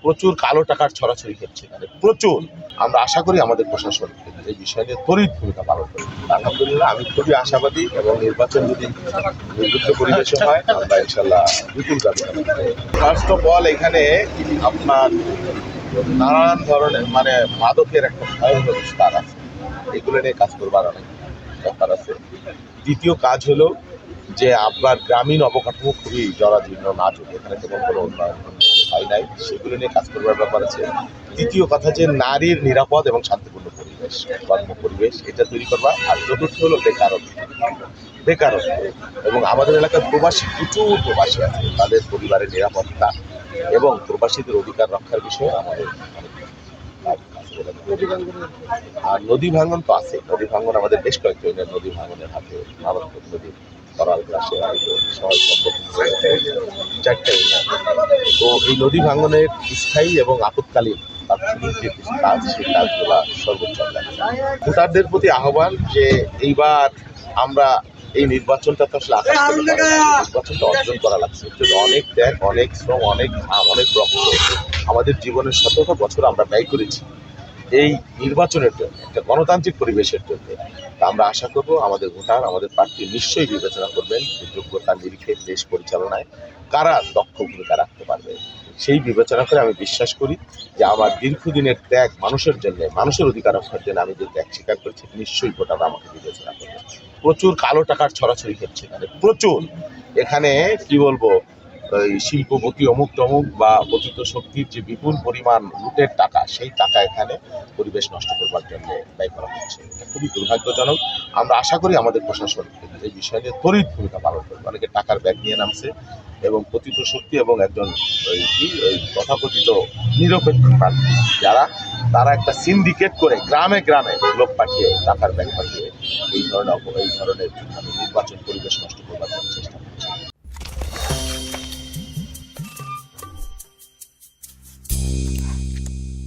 প্রচুর কালো টাকার ছড়াছড়ি হচ্ছে এখানে, প্রচুর। আমরা আশা করি আমাদের প্রশাসন এই বিষয় নিয়ে তড়িৎ ভূমিকা পালন করবে। আলহামদুলিল্লাহ, আমি খুবই আশাবাদী এবং নির্বাচন যদি নির্বিঘ্ন পরিবেশে হয় আমরা ইনশাল্লাহ বিপুল যাবে। ফার্স্ট অফ অল এখানে আপনার নানান ধরনের মাদকের একটা ভয়াবহ বিস্তার আছে, এগুলো নিয়ে কাজ করবার অনেক ব্যাপার আছে। দ্বিতীয় কাজ হলো যে আপনার গ্রামীণ অবকাঠামো খুবই জরাজীর্ণ, নাজুক, এখানে তেমন কোনো উন্নয়ন হয় নাই, সেগুলো নিয়ে কাজ করবার ব্যাপার আছে। তৃতীয় কথা যে নারীর নিরাপদ এবং শান্তিপূর্ণ পরিবেশ, কর্ম পরিবেশ, এটা তৈরি করবা। আর চতুর্থ হলো বেকারত্ব এবং আমাদের এলাকার প্রবাসী, প্রচুর প্রবাসী আছে, তাদের পরিবারের নিরাপত্তা এবং প্রবাসীদের অধিকার রক্ষার বিষয়ে আমাদের আর নদী ভাঙন তো আছে। নদী ভাঙন আমাদের বেশ কয়েকটি নদী ভাঙনের হাতে মারাত্মক নদী করাল গ্রাসে চারটা ইউনিয়ন। তো এই নদী ভাঙনের স্থায়ী এবং আপৎকালীন তাৎক্ষণিক যে কিছু কাজ, সেই কাজগুলা সর্বোচ্চ ভোটারদের প্রতি আহ্বান যে এইবার আমরা এই নির্বাচনটা তো আসলে নির্বাচনটা অর্জন করা লাগছে, অনেক ত্যাগ, অনেক শ্রম, অনেক ঘাম, অনেক রক্ত, আমাদের জীবনের শত বছর আমরা ব্যয় করেছি এই নির্বাচনের জন্য, একটা গণতান্ত্রিক পরিবেশের জন্য। তা আমরা আশা করব আমাদের ভোটার, আমাদের প্রার্থী নিশ্চয়ই বিবেচনা করবেন যোগ্যতার নিরিখে দেশ পরিচালনায় কারা দক্ষ ভূমিকা রাখতে পারবে। সেই বিবেচনা করে আমি বিশ্বাস করি যে আমার দীর্ঘদিনের ত্যাগ মানুষের জন্য, মানুষের অধিকার রক্ষার জন্য আমি যে ত্যাগ স্বীকার করেছি, নিশ্চয়ই ভোটাররা আমাকে বিবেচনা করবে। প্রচুর কালো টাকার ছড়াছড়ি হচ্ছে এখানে, প্রচুর। এখানে কি বলবো, ওই শিল্পপতি অমুক টমুক বা পতিত শক্তির যে বিপুল পরিমাণ লুটের টাকা, সেই টাকা এখানে পরিবেশ নষ্ট করবার জন্য ব্যয় করা হচ্ছে। এটা খুবই দুর্ভাগ্যজনক। আমরা আশা করি আমাদের প্রশাসন এই বিষয় নিয়ে তড়িৎ ভূমিকা পালন করবে। অনেকে টাকার ব্যাগ নিয়ে নামছে এবং পতিত শক্তি এবং একজন ওই তথাকথিত নিরপেক্ষ প্রার্থী তারা একটা সিন্ডিকেট করে গ্রামে গ্রামে লোক পাঠিয়ে, টাকার ব্যাগ পাঠিয়ে এই ধরনের